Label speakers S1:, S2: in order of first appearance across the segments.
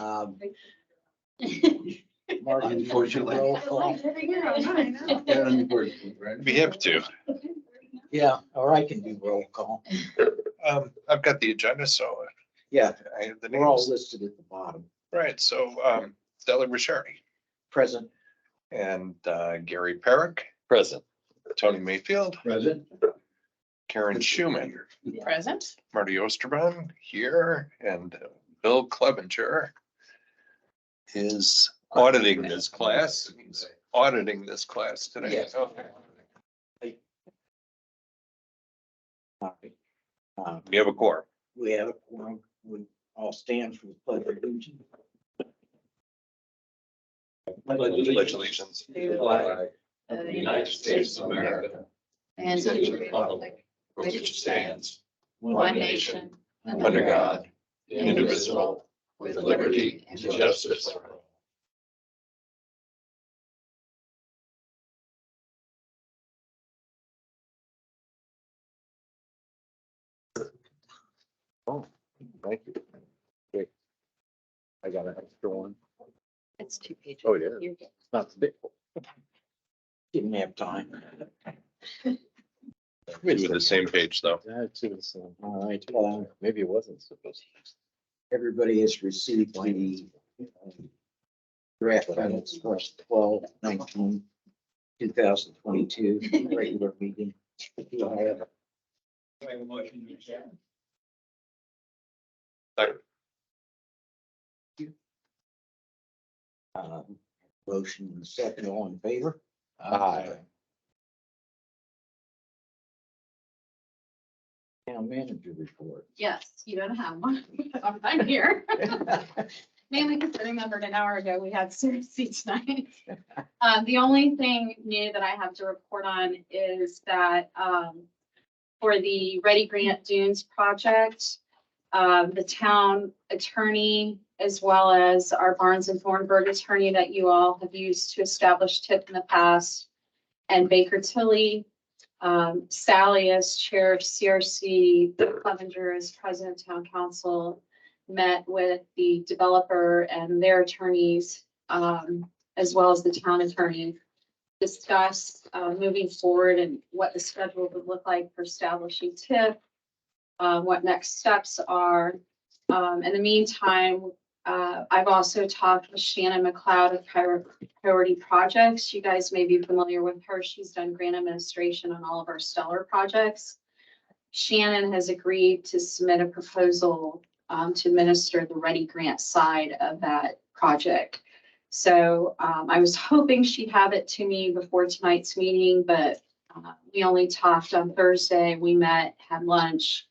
S1: Um,
S2: Unfortunately.
S1: roll call.
S2: We have to.
S1: Yeah, or I can do roll call.
S2: I've got the agenda, so
S1: Yeah,
S2: I have the
S1: we're all
S2: names.
S1: listed at the bottom.
S2: Right, so Stella Richari
S1: Present.
S2: and Gary Perrick. Present. Tony Mayfield,
S1: Present.
S2: Karen Schumann,
S3: Present.
S2: Marty Osterbaum here, and Bill Clevenger is auditing this class. He's auditing this class today.
S1: Yes.
S2: We have a quorum.
S1: We have, we all stand for the pledge of allegiance.
S2: Pledge allegiance.
S3: To the flag of the United States of America and to the republic for which it stands, one nation, under God, indivisible, with liberty and justice for all.
S4: Oh, thank you. Great. I got an extra one.
S3: It's 2 pages.
S4: Oh, yeah.
S3: You're good.
S4: It's not big.
S1: Didn't have time.
S2: We do the same page though.
S4: That's all right.
S1: Well,
S4: Maybe it wasn't supposed to.
S1: everybody has received the draft minutes for 12/19/2022 regular meeting. Do I have a motion to accept? Motion and second, all in favor?
S4: Aye.
S1: Town manager report.
S3: Yes, you don't have one. I'm here. Mainly because I remembered an hour ago, we had CRC tonight. The only thing new that I have to report on is that for the Ready Grant Dunes project, the town attorney, as well as our Barnes and Thornburg attorney that you all have used to establish TIP in the past, and Baker Tilly, Sally as chair of CRC, Clevenger as president of town council, met with the developer and their attorneys, as well as the town attorney, discuss moving forward and what the schedule would look like for establishing TIP, what next steps are. In the meantime, I've also talked with Shannon McLeod of Priority Projects. You guys may be familiar with her. She's done grant administration on all of our stellar projects. Shannon has agreed to submit a proposal to administer the Ready Grant side of that project. So I was hoping she'd have it to me before tonight's meeting, but we only talked on Thursday. We met, had lunch,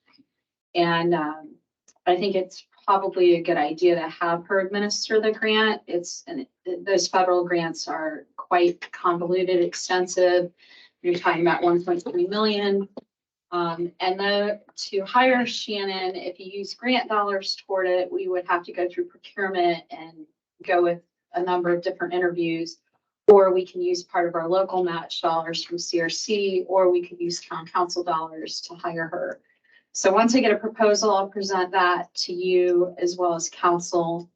S3: and I think it's probably a good idea to have her administer the grant. Those federal grants are quite convoluted, extensive. You're talking about 1.3 million. To hire Shannon, if you use grant dollars toward it, we would have to go through procurement and go with a number of different interviews, or we can use part of our local match dollars from CRC, or we could use town council dollars to hire her. So once I get a proposal, I'll present that to you as well as council,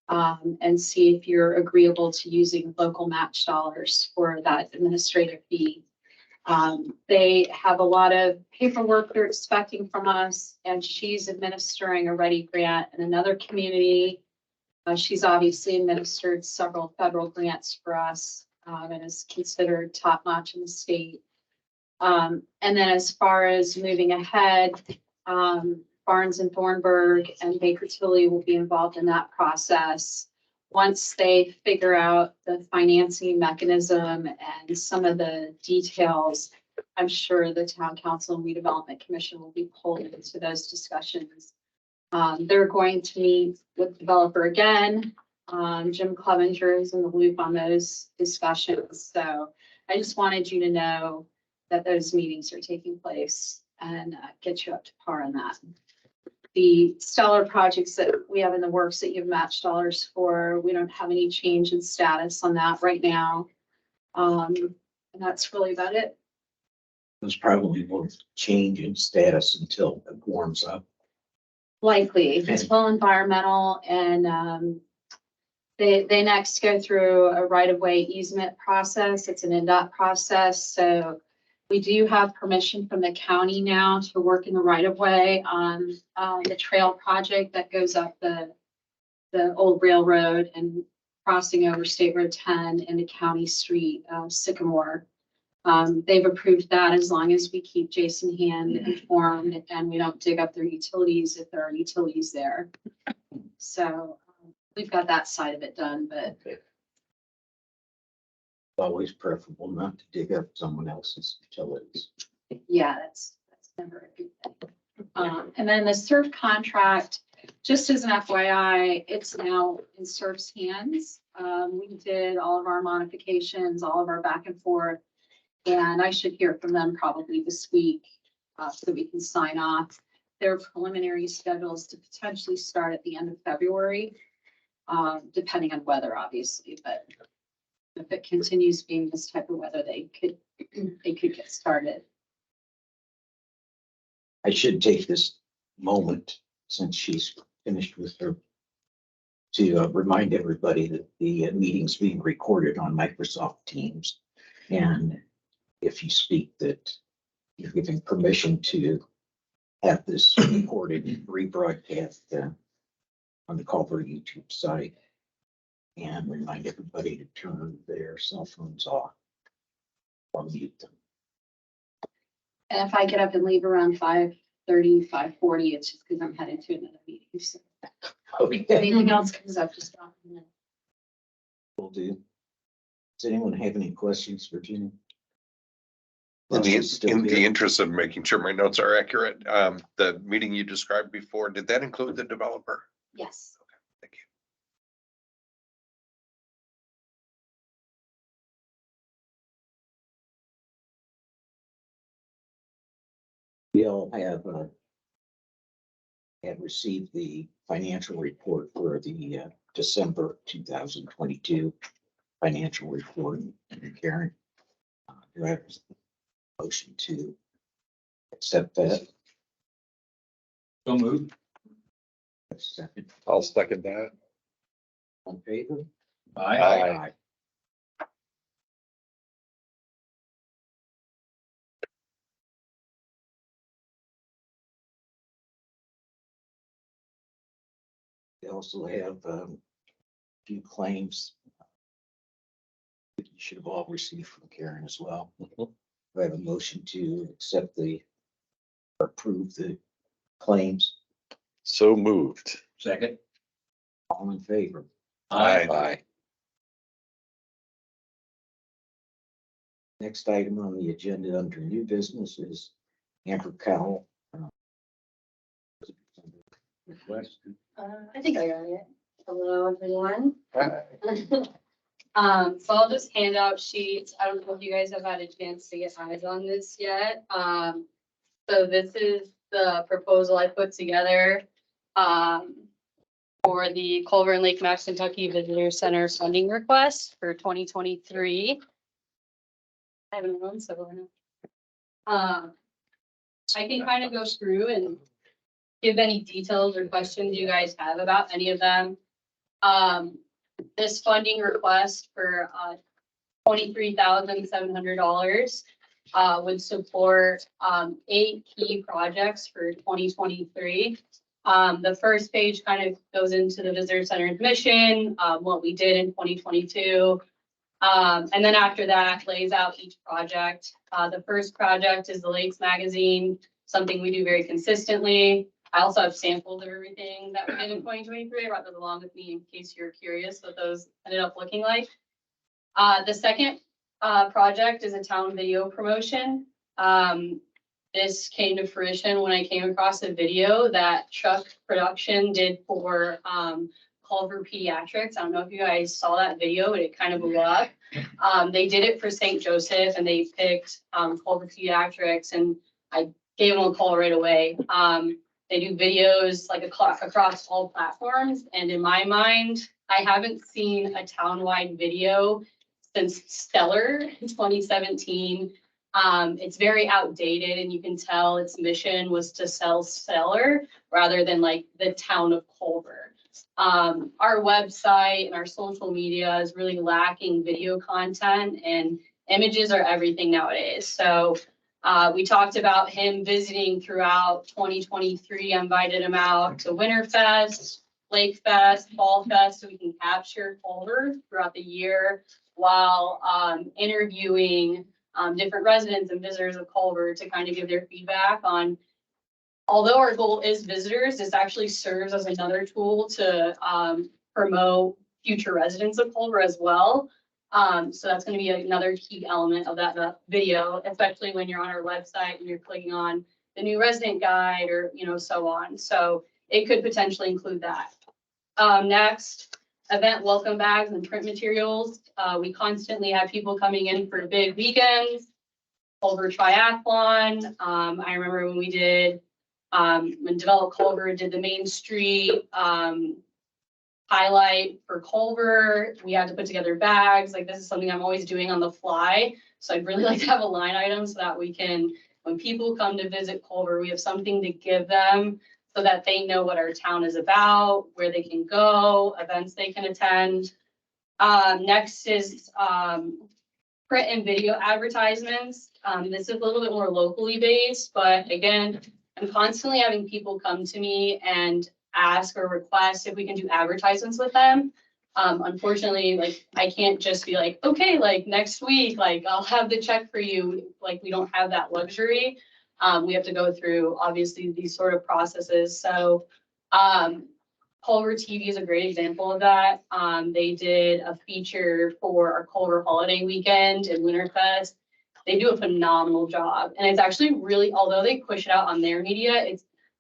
S3: and see if you're agreeable to using local match dollars for that administrative fee. They have a lot of paperwork they're expecting from us, and she's administering a Ready Grant in another community. She's obviously administered several federal grants for us, and is considered top notch in the state. And then as far as moving ahead, Barnes and Thornburg and Baker Tilly will be involved in that process. Once they figure out the financing mechanism and some of the details, I'm sure the Town Council and Redevelopment Commission will be pulled into those discussions. They're going to meet with the developer again. Jim Clevenger is in the loop on those discussions. So I just wanted you to know that those meetings are taking place and get you up to par on that. The stellar projects that we have in the works that you've matched dollars for, we don't have any change in status on that right now. And that's really about it.
S1: There's probably won't change in status until it warms up.
S3: Likely, it's well environmental, and They next go through a right-of-way easement process. It's an NDOT process, so we do have permission from the county now to work in the right-of-way on the trail project that goes up the old railroad and crossing over State Road 10 into County Street, Sycamore. They've approved that as long as we keep Jason Hand informed and we don't dig up their utilities if there are utilities there. So we've got that side of it done, but
S1: Always preferable not to dig up someone else's utilities.
S3: yeah, that's never a good thing. And then the surf contract, just as an FYI, it's now in surf's hands. We did all of our modifications, all of our back and forth, and I should hear from them probably this week, so we can sign off. Their preliminary schedules to potentially start at the end of February, depending on weather, obviously, but if it continues being this type of weather, they could get started.
S1: I should take this moment, since she's finished with her, to remind everybody that the meeting's being recorded on Microsoft Teams. And if you speak, that you're giving permission to have this recorded and rebroadcast on the Culver YouTube site. And remind everybody to turn their cell phones off or mute them.
S3: And if I get up and leave around 5:30, 5:40, it's just because I'm headed to another meeting. So
S1: Okay,
S3: if anything else comes up, just drop me in.
S1: will do. Does anyone have any questions for Jenny?
S2: In
S1: She's still
S2: in the
S1: here.
S2: interest of making sure my notes are accurate, the meeting you described before, did that include the developer?
S3: Yes.
S2: Thank you.
S1: We all have received the financial report for the December 2022 financial report. Karen, do I have a motion to accept that?
S4: So moved.
S1: Second,
S4: I'll second that.
S1: on favor?
S4: Aye.
S1: We also have a few claims that you should have all received from Karen as well. I have a motion to accept approve the claims.
S4: So moved.
S5: Second.
S1: All in favor?
S4: Aye.
S1: Next item on the agenda under new business is Amber Cowell. Request.
S6: I think I got it. Hello, everyone.
S2: Aye.
S6: So I'll just hand out sheets. I don't know if you guys have had a chance to get eyes on this yet. So this is the proposal I put together, for the Culver and Lake Max Kentucky Visitor Center funding request for 2023. I haven't run so I can kind of go through and give any details or questions you guys have about any of them. This funding request for $23,700 would support 8 key projects for 2023. The first page kind of goes into the visitor center mission, what we did in 2022. And then after that lays out each project. The first project is the Lakes Magazine, something we do very consistently. I also have samples of everything that we did in 2023. I brought those along with me in case you're curious what those ended up looking like. The second project is a town video promotion. This came to fruition when I came across a video that Chuck Production did for Culver Pediatrics. I don't know if you guys saw that video, but it kind of blew up. They did it for St. Joseph and they picked Culver Pediatrics, and I gave them a call right away. They do videos like across all platforms. And in my mind, I haven't seen a town-wide video since Stellar in 2017. It's very outdated and you can tell its mission was to sell Stellar rather than like the town of Culver. Our website and our social media is really lacking video content, and images are everything nowadays. So we talked about him visiting throughout 2023. I invited him out to Winterfest, Lake Fest, Fall Fest, so we can capture Culver throughout the year while interviewing different residents and visitors of Culver to kind of give their feedback on. Although our goal is visitors, this actually serves as another tool to promote future residents of Culver as well. So that's going to be another key element of that video, especially when you're on our website and you're clicking on the new resident guide or, so on. So it could potentially include that. Next, event welcome bags and print materials. We constantly have people coming in for big weekends, Culver Triathlon. I remember when we did, when Develop Culver did the Main Street highlight for Culver, we had to put together bags. Like, this is something I'm always doing on the fly. So I'd really like to have a line item so that we can, when people come to visit Culver, we have something to give them so that they know what our town is about, where they can go, events they can attend. Next is print and video advertisements. This is a little bit more locally based, but again, I'm constantly having people come to me and ask or request if we can do advertisements with them. Unfortunately, like, I can't just be like, okay, like next week, like I'll have the check for you. Like, we don't have that luxury. We have to go through obviously these sort of processes. So Culver TV is a great example of that. They did a feature for our Culver holiday weekend and Winterfest. They do a phenomenal job. And it's actually really, although they push it out on their media,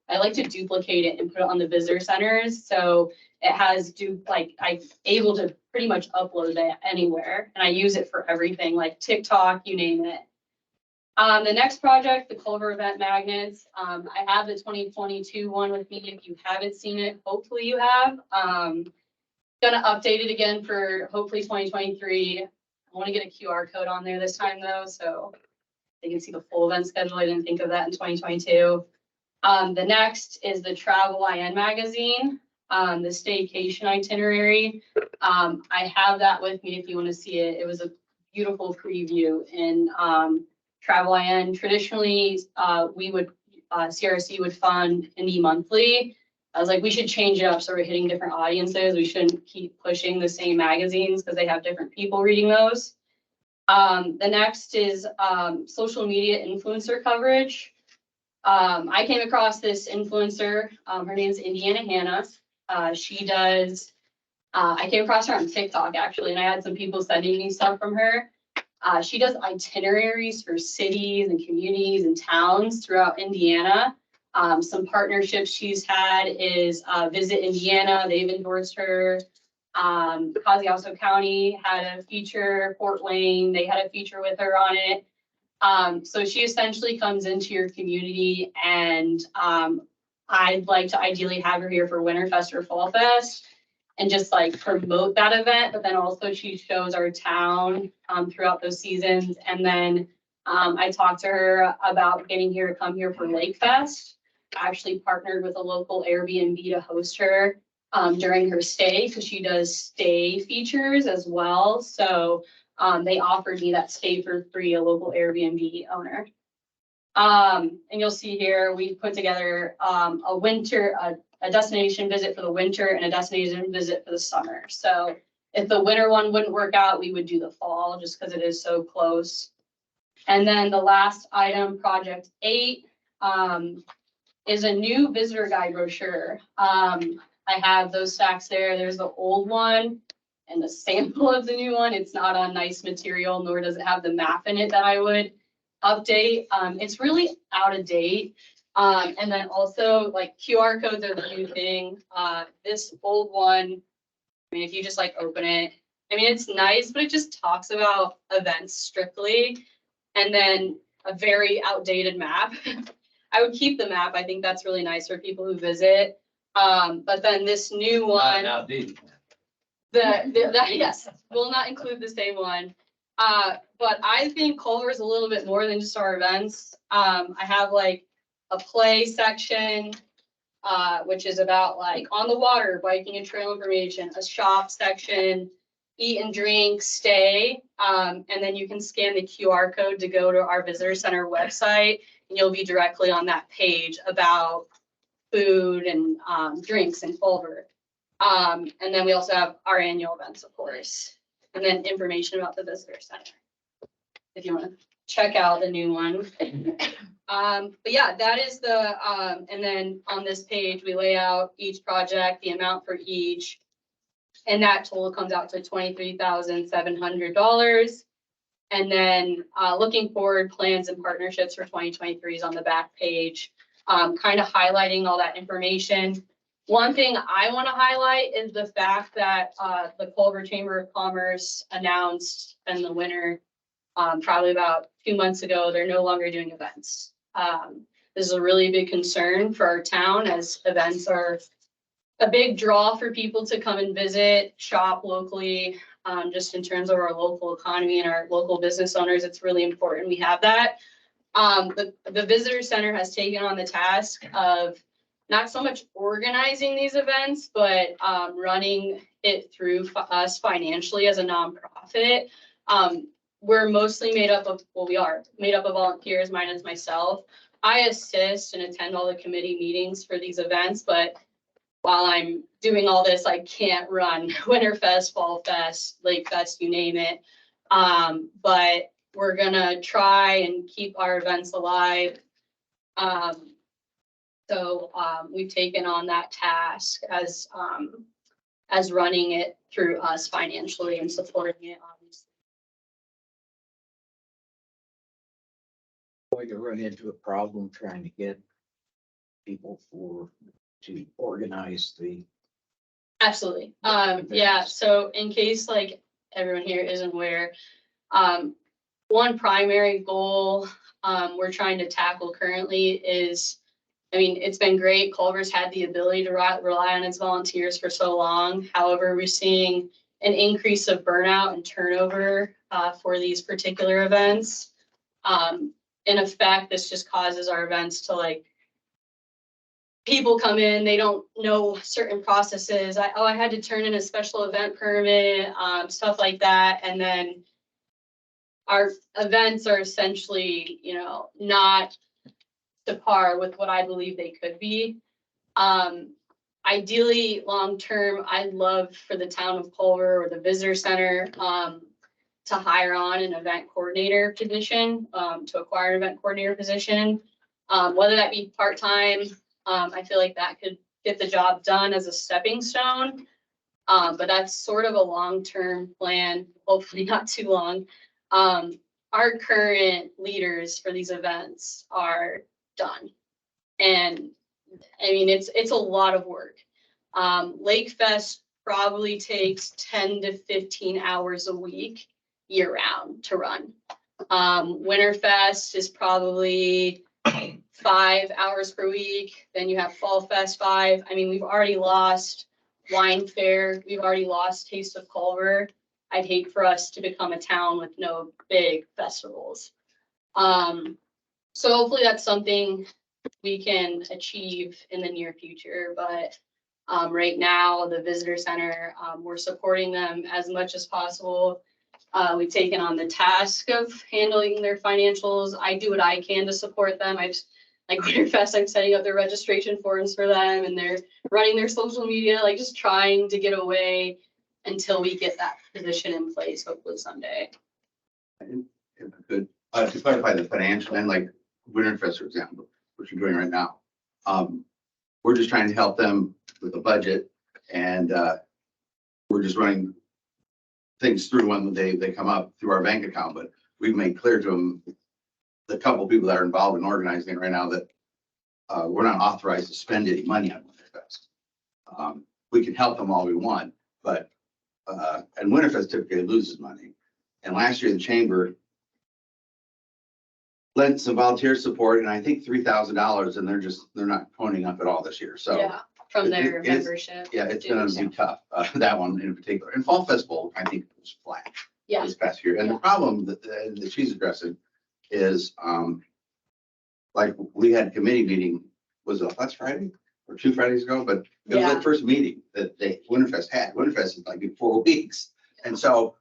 S6: I like to duplicate it and put it on the visitor centers. So it has I'm able to pretty much upload it anywhere. And I use it for everything, like TikTok, you name it. The next project, the Culver event magnets. I have the 2022 one with me. If you haven't seen it, hopefully you have. Gonna update it again for hopefully 2023. I want to get a QR code on there this time though, so they can see the full event schedule. I didn't think of that in 2022. The next is the Travel IN magazine, the staycation itinerary. I have that with me if you want to see it. It was a beautiful preview in Travel IN. Traditionally, CRC would fund indie monthly. I was like, we should change it up so we're hitting different audiences. We shouldn't keep pushing the same magazines because they have different people reading those. The next is social media influencer coverage. I came across this influencer. Her name's Indiana Hannah. She does, I came across her on TikTok actually, and I had some people sending me stuff from her. She does itineraries for cities and communities and towns throughout Indiana. Some partnerships she's had is Visit Indiana. They've endorsed her. Cosimoso County had a feature. Fort Wayne, they had a feature with her on it. So she essentially comes into your community, and I'd like to ideally have her here for Winterfest or Fall Fest and just like promote that event. But then also she shows our town throughout those seasons. And then I talked to her about getting here to come here for Lake Fest. I actually partnered with a local Airbnb to host her during her stay, because she does stay features as well. So they offered me that stay for free, a local Airbnb owner. And you'll see here, we put together a destination visit for the winter and a destination visit for the summer. So if the winter one wouldn't work out, we would do the fall just because it is so close. And then the last item, Project 8, is a new visitor guide brochure. I have those stacks there. There's the old one and the sample of the new one. It's not on nice material, nor does it have the map in it that I would update. It's really out of date. And then also, like, QR codes are the new thing. This old one, I mean, if you just like open it, I mean, it's nice, but it just talks about events strictly. And then a very outdated map. I would keep the map. I think that's really nice for people who visit. But then this new one, yes, will not include the same one. But I think Culver is a little bit more than just our events. I have like a play section. which is about like on the water, biking and trail information, a shop section, eat and drink, stay. And then you can scan the QR code to go to our visitor center website, and you'll be directly on that page about food and drinks in Culver. And then we also have our annual events, of course, and then information about the visitor center, if you want to check out the new one. But yeah, that is the, and then on this page, we lay out each project, the amount for each. And that total comes out to $23,700. And then looking forward, plans and partnerships for 2023 is on the back page, kind of highlighting all that information. One thing I want to highlight is the fact that the Culver Chamber of Commerce announced in the winter, probably about 2 months ago, they're no longer doing events. This is a really big concern for our town, as events are a big draw for people to come and visit, shop locally, just in terms of our local economy and our local business owners. It's really important we have that. The visitor center has taken on the task of not so much organizing these events, but running it through us financially as a nonprofit. We're mostly made up of, well, we are made up of volunteers, mine as myself. I assist and attend all the committee meetings for these events, but while I'm doing all this, I can't run Winterfest, Fall Fest, Lake Fest, you name it. But we're gonna try and keep our events alive. So we've taken on that task as running it through us financially and supporting it, obviously.
S1: Well, you run into a problem trying to get people to organize the.
S6: Absolutely. Yeah, so in case like everyone here isn't aware, one primary goal we're trying to tackle currently is, I mean, it's been great. Culver's had the ability to rely on its volunteers for so long. However, we're seeing an increase of burnout and turnover for these particular events. In effect, this just causes our events to, like, people come in, they don't know certain processes. I had to turn in a special event permit, stuff like that. And then our events are essentially, you know, not to par with what I believe they could be. Ideally, long-term, I'd love for the town of Culver or the visitor center to hire on an event coordinator position, to acquire an event coordinator position, whether that be part-time. I feel like that could get the job done as a stepping stone, but that's sort of a long-term plan, hopefully not too long. Our current leaders for these events are done. And I mean, it's a lot of work. Lake Fest probably takes 10 to 15 hours a week year round to run. Winterfest is probably 5 hours per week. Then you have Fall Fest 5. I mean, we've already lost Wine Fair. We've already lost Taste of Culver. I'd hate for us to become a town with no big festivals. So hopefully that's something we can achieve in the near future. But right now, the visitor center, we're supporting them as much as possible. We've taken on the task of handling their financials. I do what I can to support them. Like Winterfest, I'm setting up their registration forms for them, and they're running their social media, like just trying to get away until we get that position in place, hopefully someday.
S5: And if I could, to clarify the financial and like Winterfest, for example, which you're doing right now. We're just trying to help them with a budget, and we're just running things through when they come up through our bank account. But we've made clear to them, the couple of people that are involved in organizing it right now, that we're not authorized to spend any money on Winterfest. We can help them all we want, but and Winterfest typically loses money. And last year the chamber lent some volunteer support, and I think $3,000, and they're not ponying up at all this year. So
S6: Yeah, from their
S5: it's
S6: membership.
S5: yeah, it's gonna be tough. That one in particular. And Fall Festival, I think, was flat
S6: Yeah,
S5: this past year. And the problem that she's addressing is, like, we had a committee meeting, was it last Friday? or 2 Fridays ago, but it was
S6: Yeah.
S5: that first meeting that Winterfest had. Winterfest is like in 4 weeks. And so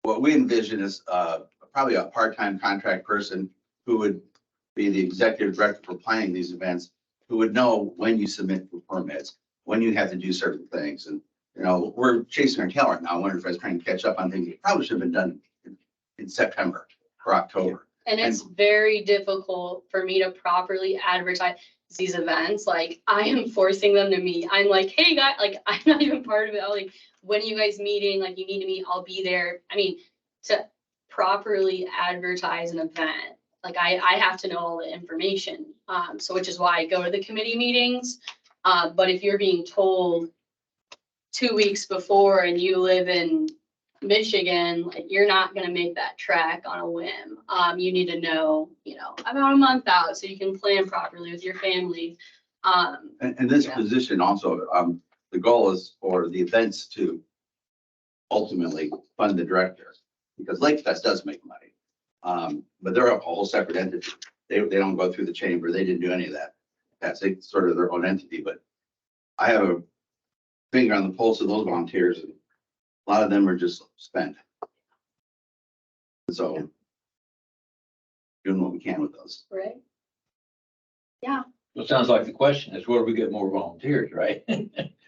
S5: what we envision is probably a part-time contract person who would be the executive director for planning these events, who would know when you submit for permits, when you have to do certain things. And, you know, we're chasing our tail right now. Winterfest trying to catch up on things that probably should have been done in September or October.
S6: And it's very difficult for me to properly advertise these events. Like, I am forcing them to meet. I'm like, hey, guys, like, I'm not even part of it. I'm like, when are you guys meeting? Like, you need to meet, I'll be there. I mean, to properly advertise an event, like, I have to know all the information. So which is why I go to the committee meetings. But if you're being told 2 weeks before and you live in Michigan, like, you're not gonna make that trek on a whim. You need to know, you know, about a month out so you can plan properly with your family.
S5: And this
S6: Yeah.
S5: position also, the goal is for the events to ultimately fund the director, because Lake Fest does make money. But they're a whole separate entity. They don't go through the chamber. They didn't do any of that. That's sort of their own entity, but I have a finger on the pulse of those volunteers, and a lot of them are just spent. So doing what we can with those.
S6: Right.
S4: It sounds like the question is where do we get more volunteers, right?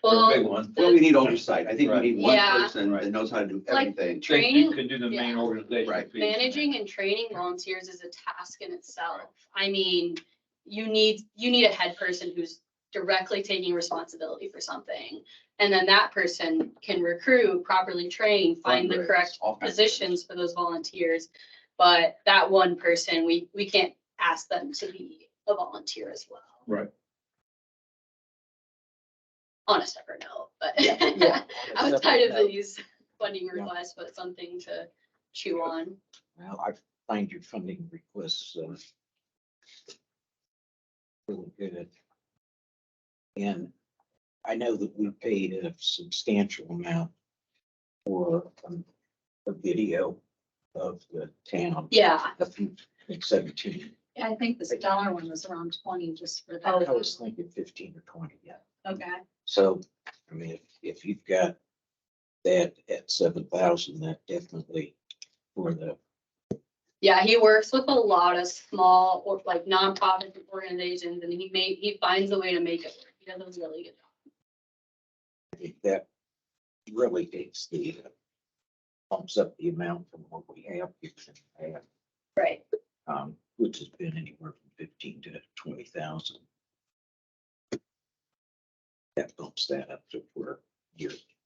S6: Well,
S4: Big one.
S5: Well, we need oversight. I think we
S4: Right.
S5: need one
S6: Yeah.
S5: person that knows how to do
S6: Like,
S5: everything.
S6: training,
S4: Could do the main
S6: yeah.
S4: organization.
S5: Right.
S4: piece.
S6: managing and training volunteers is a task in itself. I mean, you need a head person who's directly taking responsibility for something. And then that person can recruit, properly train, find the
S5: Fundraise,
S6: correct
S5: all kinds of
S6: positions for those volunteers. But that one person, we can't ask them to be a volunteer as well.
S4: Right.
S6: On a separate note, but
S1: Yeah.
S6: outside of these funding requests, but something to chew on.
S1: Well, I find your funding requests really good. And I know that we paid a substantial amount for a video of the town.
S6: Yeah,
S1: In 17.
S3: Yeah, I think the Stellar one was around 20 just for
S1: I
S3: that.
S1: was thinking 15 or 20, yeah.
S3: Okay.
S1: So, I mean, if you've got that at 7,000, that definitely for the,
S6: yeah, he works with a lot of small or like nonprofit organizations, and he finds a way to make it work. He does a really good job.
S1: I think that really takes the, bumps up the amount from what we have.
S6: Right.
S1: Which has been anywhere from 15 to 20,000. That bumps that up to where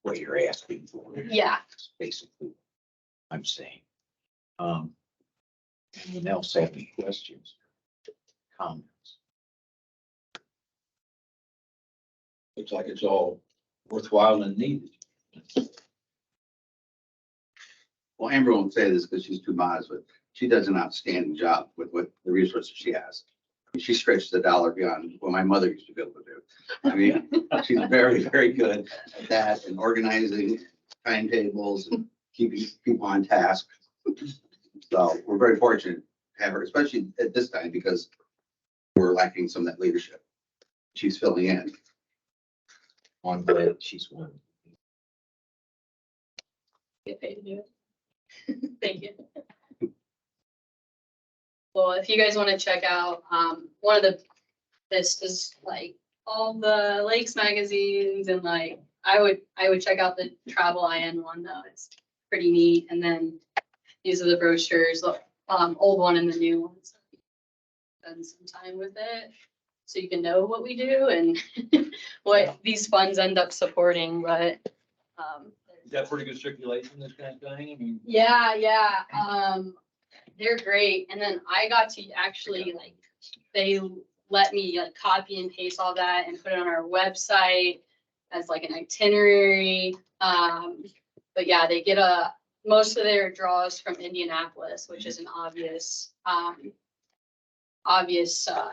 S1: what you're asking for.
S6: Yeah.
S1: That's basically what I'm saying. Anyone else have any questions? Comments?
S4: Looks like it's all worthwhile and needed.
S5: Well, Amber won't say this because she's too modest, but she does an outstanding job with what the resources she has. She stretches the dollar beyond what my mother used to be able to do. I mean, she's very, very good at that and organizing timetables and keeping people on task. So we're very fortunate to have her, especially at this time, because we're lacking some of that leadership. She's filling in.
S1: I'm glad she's one.
S6: Get paid to do it. Thank you. Well, if you guys want to check out, one of this is like all the lakes magazines, and like I would check out the Travel IN one though. It's pretty neat. And then these are the brochures, the old one and the new one. So spend some time with it so you can know what we do and what these funds end up supporting. But
S4: Is that pretty good circulation, this kind of thing? I mean,
S6: yeah. They're great. And then I got to actually like, they let me like copy and paste all that and put it on our website as like an itinerary. But yeah, they get most of their draws from Indianapolis, which is an obvious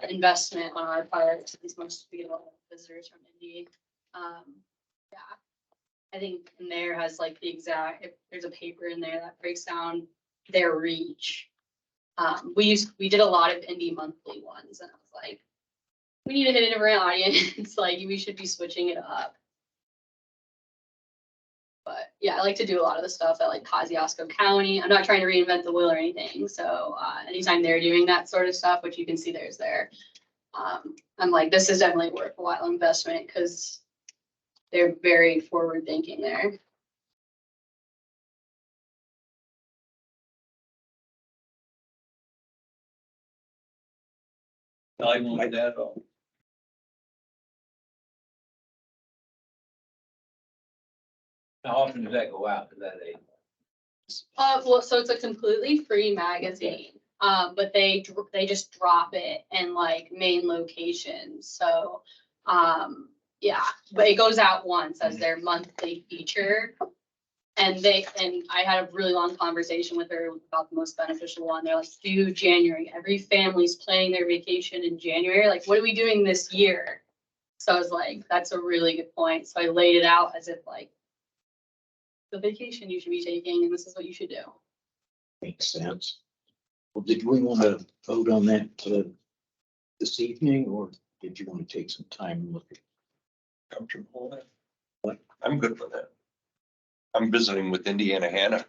S6: investment on our part, since most we get a lot of visitors from Indy. Yeah. I think in there has like the exact, if there's a paper in there that breaks down their reach. We did a lot of Indie monthly ones, and I was like, we need to hit a different audience, like, we should be switching it up. But yeah, I like to do a lot of the stuff at like Kosciuszko County. I'm not trying to reinvent the wheel or anything, so anytime they're doing that sort of stuff, which you can see there's there. I'm like, this is definitely a worthwhile investment, because they're very forward thinking there.
S7: I don't like that at all. How often does that go out to that age?
S6: Well, so it's a completely free magazine, but they just drop it in like main locations, so, yeah, but it goes out once as their monthly feature. And I had a really long conversation with her about the most beneficial one. They're like, do January, every family's planning their vacation in January, like, what are we doing this year? So I was like, that's a really good point, so I laid it out as if like, the vacation you should be taking, and this is what you should do.
S1: Makes sense. Well, did we want to vote on that this evening, or did you want to take some time and look at?
S2: Comfortable with that?
S1: What?
S2: I'm good with that. I'm visiting with Indiana Hannah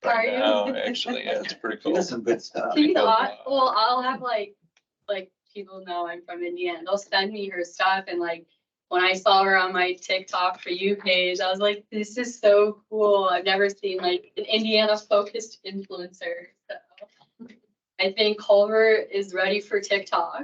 S6: Are
S2: right
S6: you?
S2: now, actually, yeah, it's pretty cool.
S5: That's some good stuff.
S6: She's well, I'll have like people know I'm from Indiana. They'll send me her stuff, and like when I saw her on my TikTok for you page, I was like, this is so cool. I've never seen like an Indiana focused influencer. So I think Culver is ready for TikTok.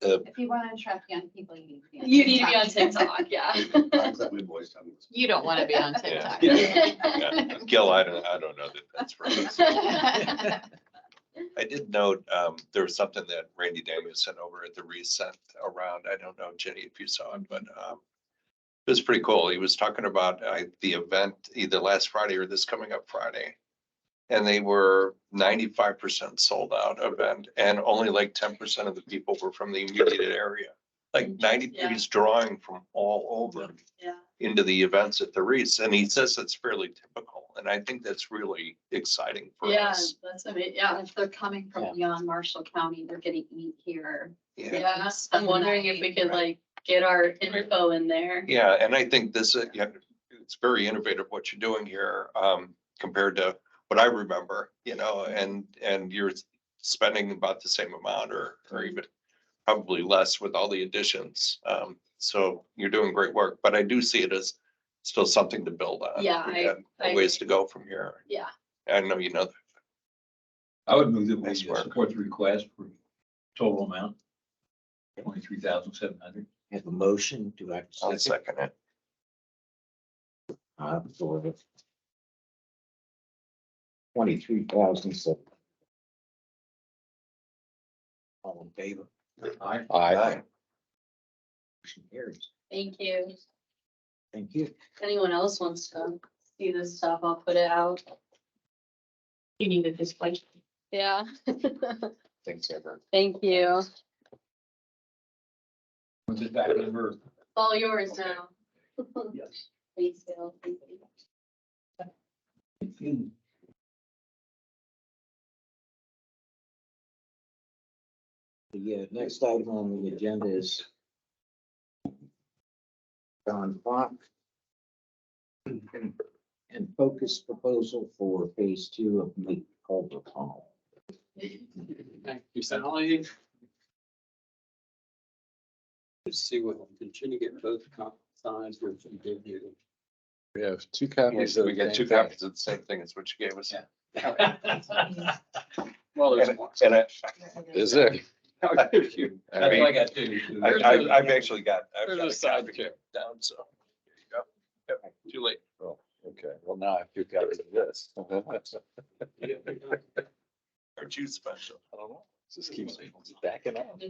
S3: If you want to attract young people, you need to be on.
S6: You need to be on TikTok, yeah.
S5: Times that my boys tell me.
S8: You don't want to be on
S2: Yeah.
S8: TikTok.
S2: Yeah. Gil, I don't know that that's right. I did note, there was something that Randy Daniels sent over at the reset around, I don't know, Jenny, if you saw it, but it was pretty cool. He was talking about the event either last Friday or this coming up Friday. And they were 95% sold out event, and only like 10% of the people were from the immediate area. Like 90,
S6: Yeah.
S2: he's drawing from all over
S6: Yeah.
S2: into the events at the Reese, and he says it's fairly typical. And I think that's really exciting for
S6: Yeah,
S2: us.
S6: that's amazing. Yeah.
S8: If they're coming from beyond Marshall County, they're gonna eat here.
S6: Yeah. I'm wondering if we could like get our info in there.
S2: Yeah, and I think this, yeah, it's very innovative what you're doing here, compared to what I remember, and you're spending about the same amount or even probably less with all the additions. So you're doing great work, but I do see it as still something to build on.
S6: Yeah,
S2: We got a ways to go from here.
S6: Yeah.
S2: I know you know that.
S7: I would move that we
S2: Nice work.
S7: support the request for total amount 23,700.
S1: Have a motion, do I have
S2: I'll
S1: a second?
S2: second it.
S1: For the 23,007. All in favor?
S7: Aye.
S4: Aye.
S1: Motion carries.
S6: Thank you.
S1: Thank you.
S6: If anyone else wants to see this stuff, I'll put it out. You need a display. Yeah.
S4: Thanks, Evan.
S6: Thank you.
S7: Put this back in her.
S6: All yours now.
S7: Yes.
S6: Thanks, Bill. Thank you.
S1: The next item on the agenda is John Fox and focus proposal for phase 2 of Lake Culver Tunnel.
S9: Thank you, Sally. Let's see what we continue to get both sides which we did here.
S4: We have two
S2: Yes,
S4: copies. of
S2: we
S4: the
S2: got two
S4: same thing.
S2: copies of the same thing as what you gave us.
S9: Well, there's
S2: And
S9: one.
S2: and I,
S4: Is it?
S9: I'll give you.
S2: I
S7: That's
S2: mean,
S7: what I got too.
S2: I've actually got, I've
S9: There's
S2: got
S9: a
S2: a
S9: side
S2: copy
S9: check.
S2: down, so. There you go. Yep, too late.
S4: Oh, okay, well, now I have two copies of this.
S2: Aren't you special?
S4: I don't know, just keeps stacking up.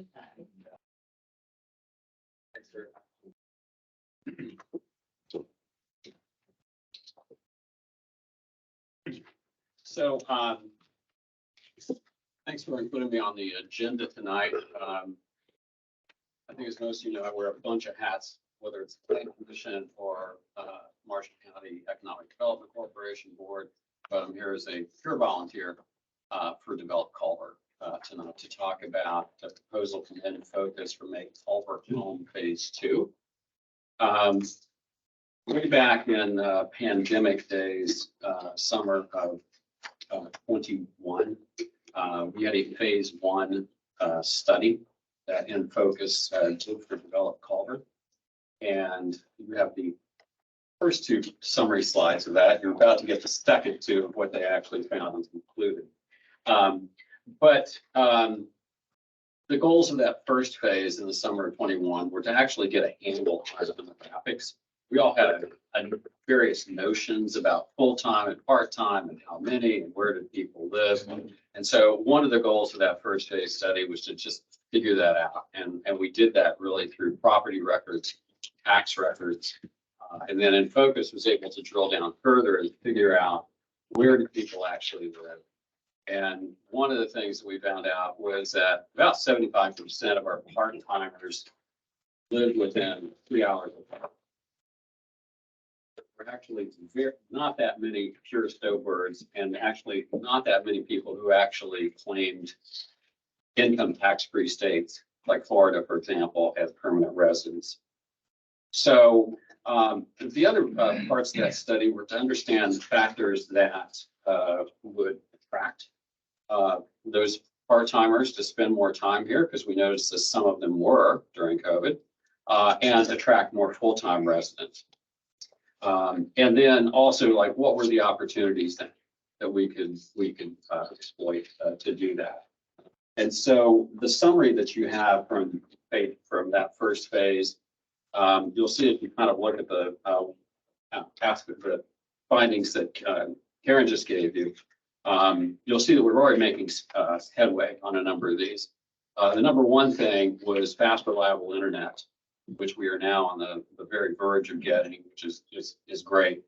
S9: So, thanks for including me on the agenda tonight. I think as most of you know, I wear a bunch of hats, whether it's planning commission or Marshall County Economic Development Corporation Board. but I'm here as a pure volunteer for Develop Culver tonight to talk about the proposal from EnFocus for Make Culver Home Phase 2. Way back in pandemic days, summer of 21, we had a Phase 1 study that EnFocus did for Develop Culver. And you have the first two summary slides of that. You're about to get the second two of what they actually found and concluded. The goals of that first phase in the summer of 21 were to actually get a handle on the demographics. We all had various notions about full-time and part-time and how many and where did people live. And so one of the goals of that first phase study was to just figure that out. And we did that really through property records, tax records. And then EnFocus was able to drill down further and figure out where do people actually live. And one of the things that we found out was that about 75% of our part-timers live within 3 hours of home. There are actually not that many pure snowbirds and actually not that many people who actually claimed income tax-free states like Florida, for example, as permanent residents. So the other parts of that study were to understand factors that would attract those part-timers to spend more time here, because we noticed that some of them were during COVID, and attract more full-time residents. And then also, like, what were the opportunities that we could exploit to do that? And so the summary that you have from that first phase, you'll see if you kind of look at the findings that Karen just gave you, you'll see that we're already making headway on a number of these. The number one thing was fast, reliable internet, which we are now on the very verge of getting, which is great,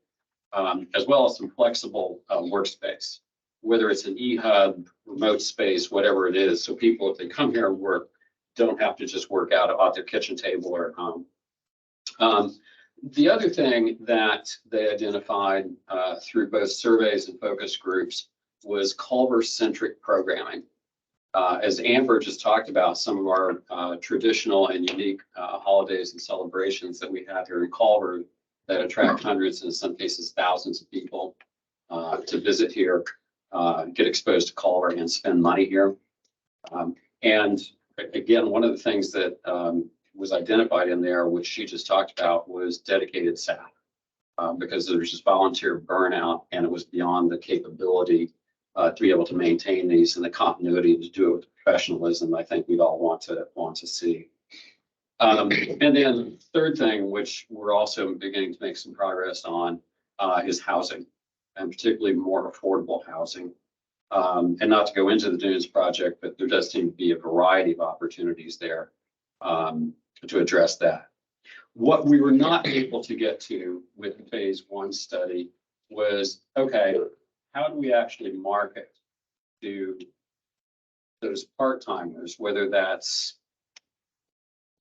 S9: as well as some flexible workspace, whether it's an e-hub, remote space, whatever it is. So people, if they come here and work, don't have to just work out at their kitchen table or at home. The other thing that they identified through both surveys and focus groups was Culver-centric programming. As Amber just talked about, some of our traditional and unique holidays and celebrations that we have here in Culver that attract hundreds, and in some cases thousands of people to visit here, get exposed to Culver and spend money here. And again, one of the things that was identified in there, which she just talked about, was dedicated staff, because there's just volunteer burnout, and it was beyond the capability to be able to maintain these and the continuity to do it with professionalism. I think we'd all want to see. And then the third thing, which we're also beginning to make some progress on, is housing, and particularly more affordable housing. And not to go into the Dunes project, but there does seem to be a variety of opportunities there to address that. What we were not able to get to with the phase 1 study was, okay, how do we actually market to those part-timers, whether that's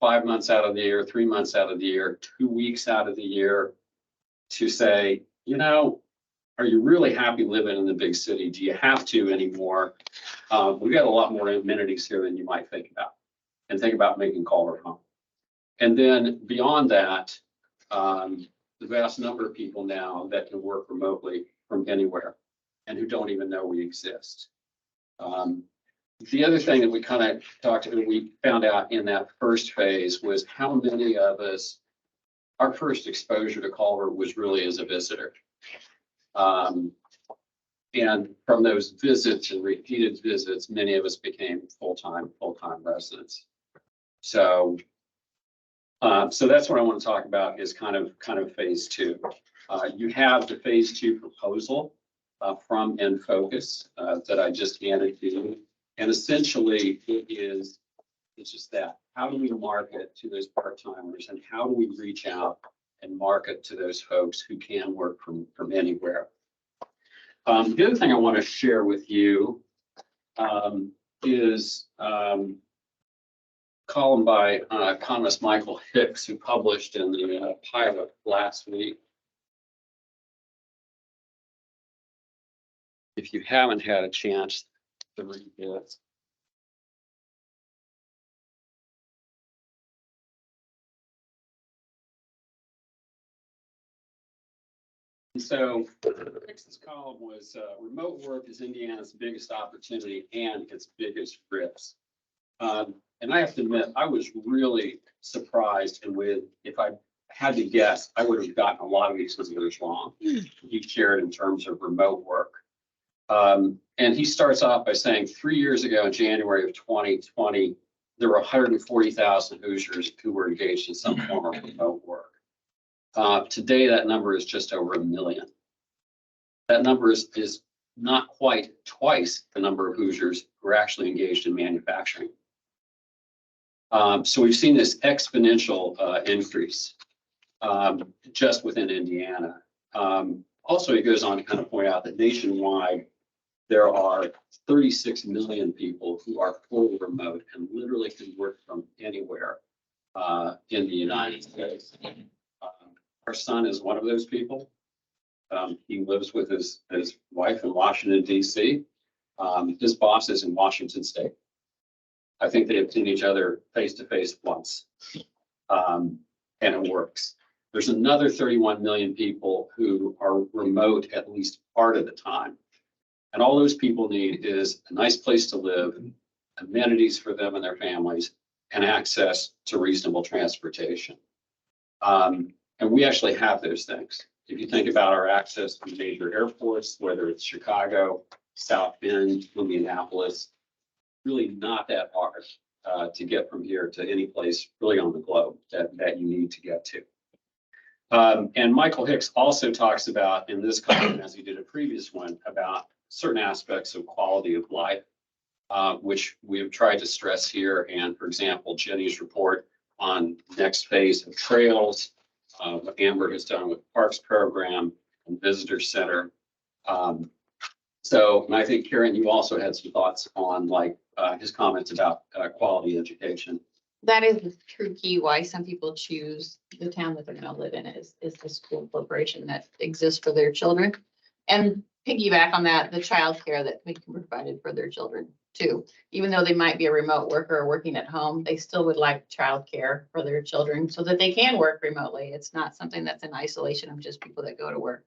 S9: 5 months out of the year, 3 months out of the year, 2 weeks out of the year, to say, you know, are you really happy living in the big city? Do you have to anymore? We've got a lot more amenities here than you might think about, and think about making Culver home. And then beyond that, the vast number of people now that can work remotely from anywhere and who don't even know we exist. The other thing that we kind of we found out in that first phase was how many of us, our first exposure to Culver was really as a visitor. And from those visits and repeated visits, many of us became full-time residents. So that's what I want to talk about, is kind of phase 2. You have the phase 2 proposal from EnFocus that I just handed to you. And essentially it's just that. How do we market to those part-timers, and how do we reach out and market to those folks who can work from anywhere? The other thing I want to share with you is column by economist Michael Hicks, who published in the Pilot last week. if you haven't had a chance to read this. And so Dixon's column was remote work is Indiana's biggest opportunity and its biggest risk. And I have to admit, I was really surprised, and if I had to guess, I would have gotten a lot of these numbers wrong. He shared in terms of remote work. And he starts off by saying 3 years ago in January of 2020, there were 140,000 Hoosiers who were engaged in some form of remote work. Today, that number is just over 1 million. That number is not quite twice the number of Hoosiers who are actually engaged in manufacturing. So we've seen this exponential increase just within Indiana. Also, he goes on to kind of point out that nationwide, there are 36 million people who are fully remote and literally can work from anywhere in the United States. Our son is one of those people. He lives with his wife in Washington, D.C. His boss is in Washington State. I think they have seen each other face to face once, and it works. There's another 31 million people who are remote at least part of the time. And all those people need is a nice place to live, amenities for them and their families, and access to reasonable transportation. And we actually have those things. If you think about our access to major airports, whether it's Chicago, South Bend, Indianapolis, really not that hard to get from here to any place really on the globe that you need to get to. And Michael Hicks also talks about in this column, as he did a previous one, about certain aspects of quality of life, which we have tried to stress here. And for example, Jenny's report on next phase of trails, what Amber has done with Parks Program and Visitor Center. And I think Karen, you also had some thoughts on his comments about quality education.
S8: That is the true key why some people choose the town that they're going to live in is the school corporation that exists for their children. And piggyback on that, the childcare that we can provide for their children too. Even though they might be a remote worker or working at home, they still would like childcare for their children so that they can work remotely. It's not something that's in isolation of just people that go to work.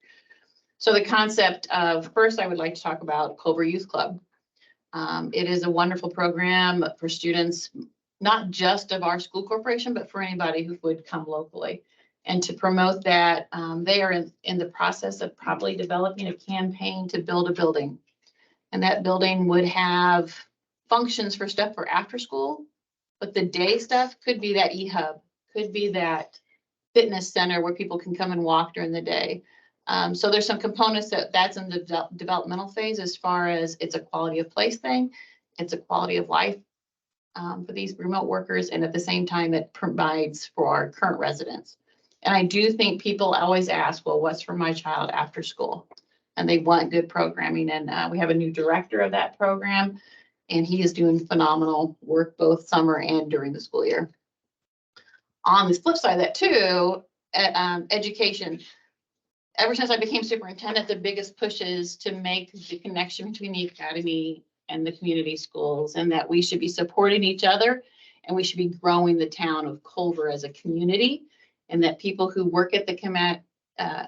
S8: So the concept of, first, I would like to talk about Culver Youth Club. It is a wonderful program for students, not just of our school corporation, but for anybody who would come locally. And to promote that, they are in the process of probably developing a campaign to build a building. And that building would have functions for stuff for after school, but the day stuff could be that e-hub, could be that fitness center where people can come and walk during the day. So there's some components that's in the developmental phase as far as it's a quality of place thing. It's a quality of life for these remote workers. And at the same time, it provides for our current residents. And I do think people always ask, well, what's for my child after school? And they want good programming. And we have a new director of that program, and he is doing phenomenal work both summer and during the school year. On the flip side of that too, education. Ever since I became superintendent, the biggest push is to make the connection between the academy and the community schools, and that we should be supporting each other, and we should be growing the town of Culver as a community, and that people who work at the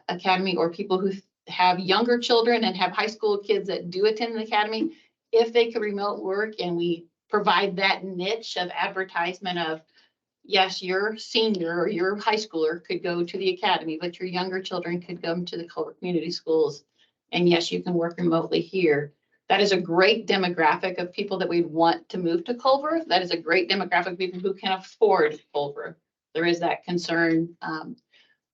S8: academy or people who have younger children and have high school kids that do attend the academy, if they could remote work and we provide that niche of advertisement of, yes, your senior or your high schooler could go to the academy, but your younger children could come to the Culver Community Schools. And yes, you can work remotely here. That is a great demographic of people that we want to move to Culver. That is a great demographic of people who can afford Culver. There is that concern.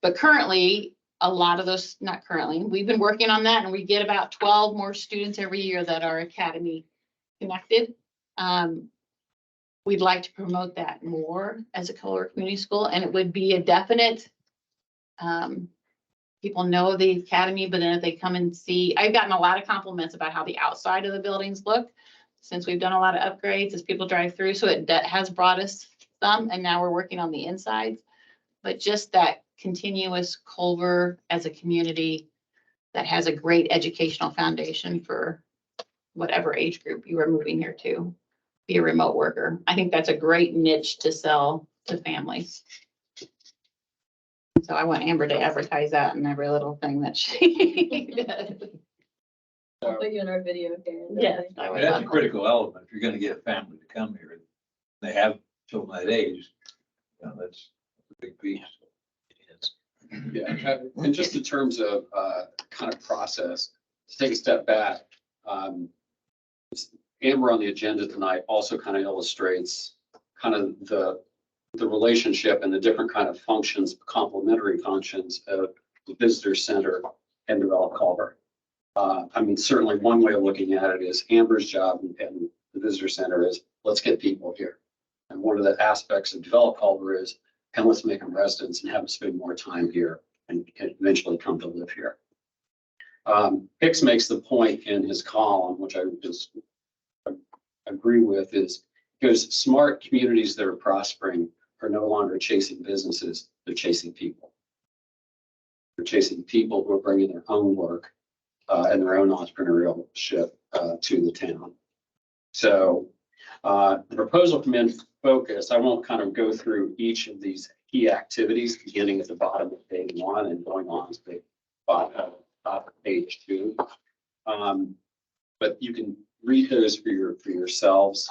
S8: But currently, a lot of those, not currently, we've been working on that, and we get about 12 more students every year that are academy connected. We'd like to promote that more as a Culver Community School, and it would be a definite, people know the academy, but then if they come and see, I've gotten a lot of compliments about how the outside of the buildings look since we've done a lot of upgrades as people drive through. So it has brought us some, and now we're working on the insides. But just that continuous Culver as a community that has a great educational foundation for whatever age group you are moving here to, be a remote worker. I think that's a great niche to sell to families. So I want Amber to advertise that in every little thing that she does.
S6: I'll put you in our video, Karen.
S8: Yes, I would
S7: That's
S8: love
S7: a
S8: that.
S7: critical element. If you're gonna get a family to come here, they have children that age, you know, that's a big piece.
S9: Yeah, and just in terms of kind of process, to take a step back, Amber on the agenda tonight also kind of illustrates kind of the relationship and the different kind of functions, complementary functions of the visitor center and Develop Culver. I mean, certainly one way of looking at it is Amber's job and the visitor center is let's get people here. And one of the aspects of Develop Culver is, and let's make them residents and have them spend more time here and eventually come to live here. Hicks makes the point in his column, which I just agree with, is because smart communities that are prospering are no longer chasing businesses, they're chasing people. They're chasing people who are bringing their own work and their own entrepreneurship to the town. So the proposal from EnFocus, I won't kind of go through each of these key activities, beginning at the bottom of page 1 and going on to the top of page 2. But you can read those for yourselves.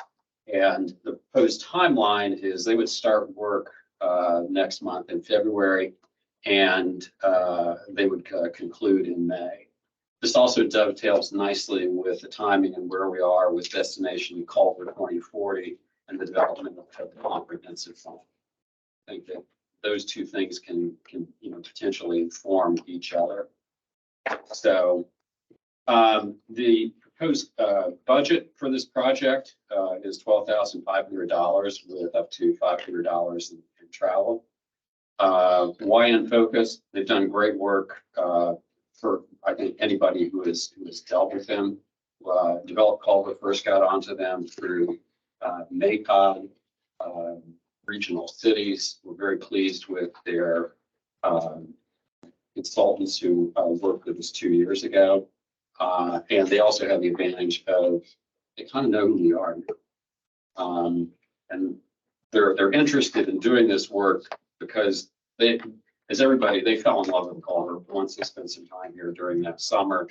S9: And the proposed timeline is they would start work next month in February, and they would conclude in May. This also dovetails nicely with the timing and where we are with Destination Culver 2040 and the development of the comprehensive fund. I think that those two things can potentially inform each other. So the proposed budget for this project is $12,500 with up to $500 in travel. Why EnFocus? They've done great work for, I think, anybody who has dealt with them. Develop Culver first got onto them through NAPOD, regional cities. We're very pleased with their consultants who worked with us 2 years ago. And they also have the advantage of they kind of know who we are. And they're interested in doing this work because they, as everybody, they fell in love with Culver once they spent some time here during that summer.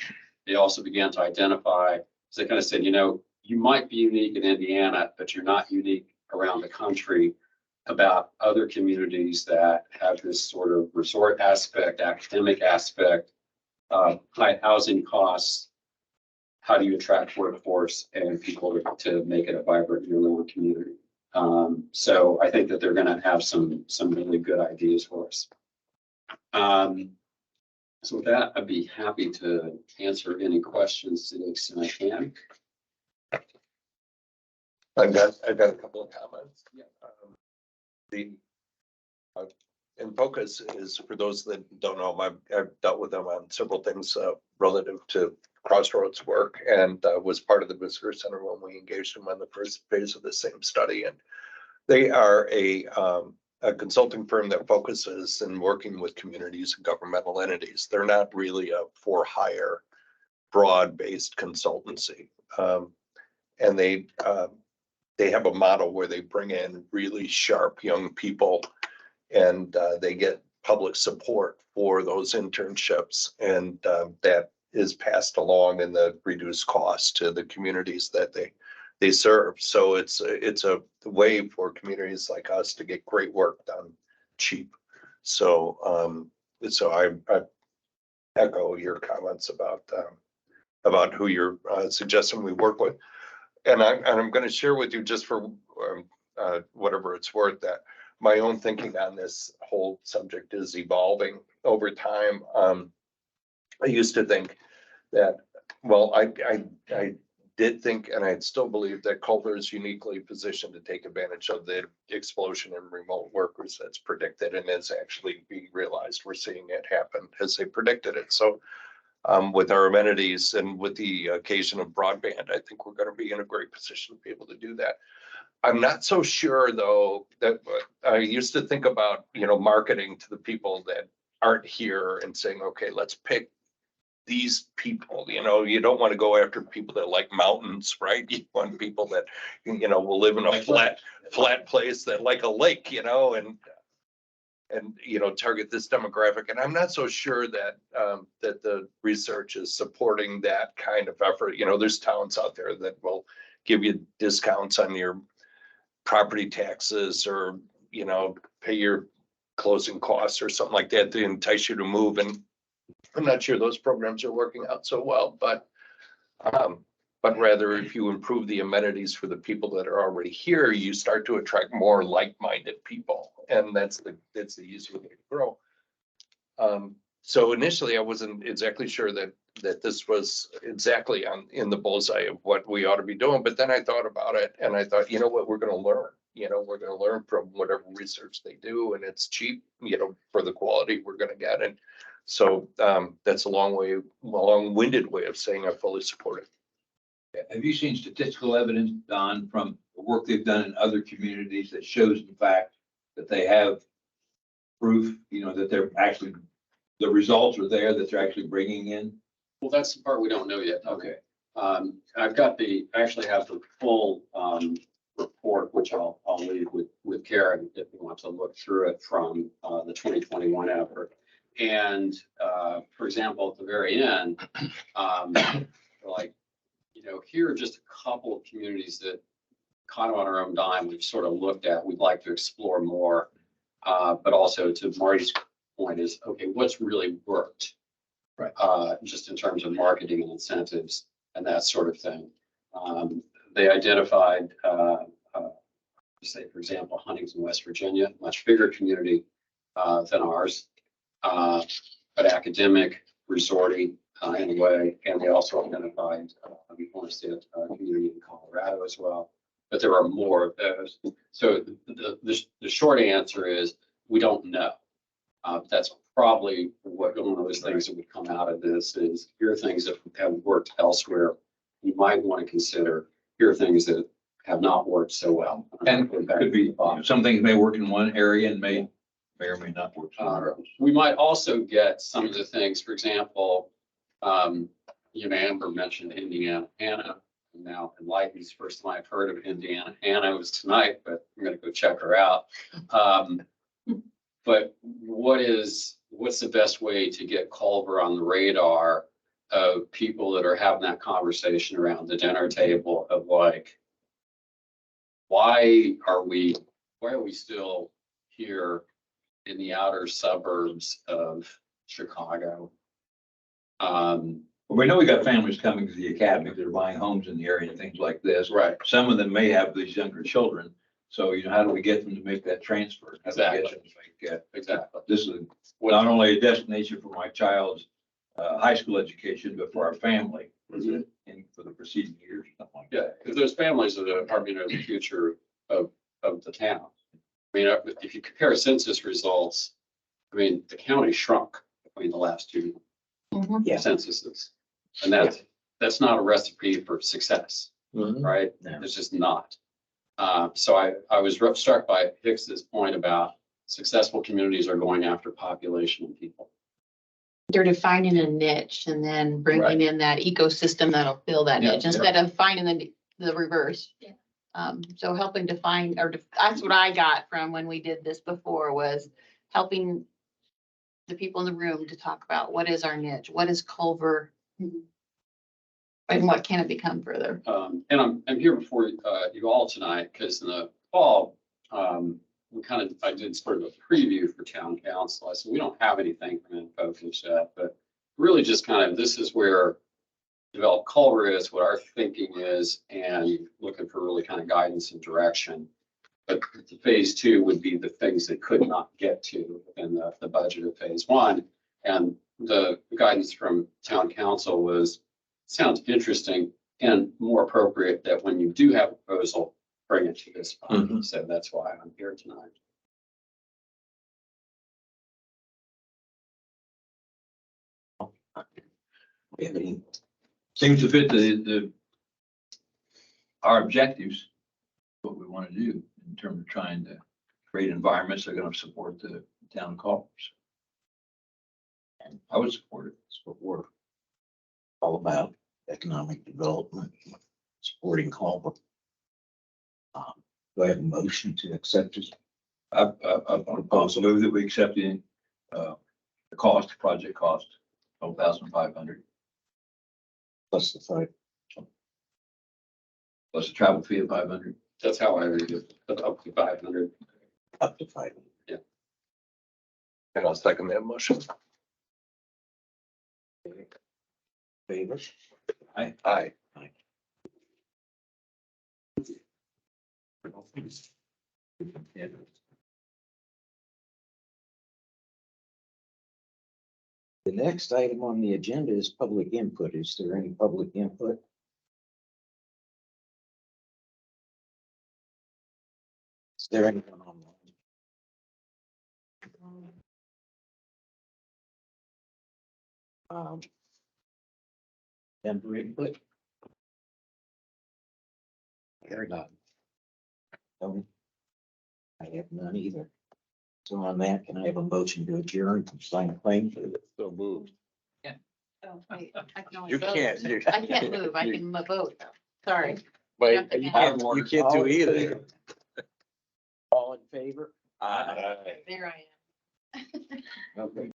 S9: They also began to identify, so they kind of said, you might be unique in Indiana, but you're not unique around the country, about other communities that have this sort of resort aspect, academic aspect, high housing costs. How do you attract workforce and people to make it a vibrant year-round community? So I think that they're going to have some really good ideas for us. So with that, I'd be happy to answer any questions to the extent I can.
S2: I've got a couple of comments.
S9: Yeah.
S2: The EnFocus is, for those that don't know, I've dealt with them on several things relative to Crossroads work, and was part of the visitor center when we engaged them on the first phase of the same study. And they are a consulting firm that focuses in working with communities and governmental entities. They're not really a for-hire, broad-based consultancy, and they have a model where they bring in really sharp young people, and they get public support for those internships, and that is passed along in the reduced cost to the communities that they serve. So it's a way for communities like us to get great work done cheap. So I echo your comments about who you're suggesting we work with. And I'm going to share with you, just for whatever it's worth, that my own thinking on this whole subject is evolving over time. I used to think that, well, I did think, and I still believe, that Culver is uniquely positioned to take advantage of the explosion in remote workers that's predicted and is actually being realized. We're seeing it happen as they predicted it. So with our amenities and with the occasion of broadband, I think we're going to be in a great position to be able to do that. I'm not so sure, though, that I used to think about, marketing to the people that aren't here and saying, okay, let's pick these people, you don't want to go after people that like mountains, right? You want people that, will live in a flat place that like a lake, and target this demographic. And I'm not so sure that that the research is supporting that kind of effort. There's towns out there that will give you discounts on your property taxes, or pay your closing costs or something like that to entice you to move. And I'm not sure those programs are working out so well, but rather if you improve the amenities for the people that are already here, you start to attract more like-minded people, and that's the easy way to grow. So initially, I wasn't exactly sure that this was exactly in the bullseye of what we ought to be doing. But then I thought about it, and I thought, what, we're going to learn. We're going to learn from whatever research they do, and it's cheap, for the quality we're going to get. And so that's a long-winded way of saying I fully support it.
S7: Have you seen statistical evidence, Don, from the work they've done in other communities that shows in fact that they have proof, that they're actually, the results are there, that they're actually bringing in?
S9: Well, that's the part we don't know yet.
S7: Okay.
S9: I actually have the full report, which I'll leave with Karen if you want to look through it from the 2021 effort. And for example, at the very end, here are just a couple of communities that kind of on our own dime we've sort of looked at, we'd like to explore more. But also to Marty's point is, okay, what's really worked?
S7: Right.
S9: Just in terms of marketing and incentives and that sort of thing. They identified, say, for example, Huntington, West Virginia, much bigger community than ours, but academic, resorty in a way. And they also identified, we want to see a community in Colorado as well. But there are more of those. So the short answer is we don't know. That's probably one of those things that would come out of this is here are things that have worked elsewhere. You might want to consider. Here are things that have not worked so well.
S7: And could be, some things may work in one area and may or may not work somewhere else.
S9: We might also get some of the things, for example, Amber mentioned Indiana, Hannah. Now enlightens, first time I've heard of Indiana. Hannah was tonight, but I'm going to go check her out. But what's the best way to get Culver on the radar of people that are having that conversation around the dinner table of like, why are we still here in the outer suburbs of Chicago?
S7: Well, we know we got families coming to the academy that are buying homes in the area and things like this.
S9: Right.
S7: Some of them may have these younger children. So, how do we get them to make that transfer? How do we get them to make,
S9: Exactly.
S7: this is not only a destination for my child's high school education, but for our family and for the preceding years, something like that.
S9: Yeah, because those families are the future of the town. I mean, if you compare census results, I mean, the county shrunk between the last two censuses. And that's not a recipe for success, right?
S1: No.
S9: It's just not. So I was struck by Hicks's point about successful communities are going after population and people.
S8: They're defining a niche and then bringing in that ecosystem that'll fill that niche instead of finding the reverse.
S3: Yeah.
S8: So helping define, that's what I got from when we did this before, was helping the people in the room to talk about what is our niche, what is Culver, and what can it become further.
S9: And I'm here before you all tonight because in the fall, I did sort of a preview for town council. I said, we don't have anything from EnFocus yet, but really just kind of, this is where Develop Culver is, what our thinking is, and looking for really kind of guidance and direction. But the phase two would be the things that could not get to in the budget of phase one. And the guidance from town council was, sounds interesting and more appropriate that when you do have a proposal, bring it to this body. So that's why I'm here tonight.
S1: We have any?
S7: Seems to fit our objectives, what we want to do in terms of trying to create environments that are going to support the town Culvers. I would support it. Support.
S1: all about economic development, supporting Culver. Do I have a motion to accept this?
S7: I propose to move that we accept the project cost, 12,500,
S1: Plus the five,
S7: plus a travel fee of 500.
S9: That's how I read it, up to 500.
S1: up to five.
S2: And I'll second that motion.
S1: Favor?
S2: Aye.
S1: Aye. The next item on the agenda is public input. Is there any public input? Is there anyone online? Member input? There none. No. I have none either. So on that, can I have a motion to adjourn and sign claim?
S4: So moved.
S8: Oh, wait, I can only
S2: You
S8: vote.
S2: can't,
S8: I can't move. I can vote. Sorry.
S4: Wait,
S8: You
S4: you can't do either.
S1: All in favor?
S2: Aye.
S8: There I am.
S1: Okay.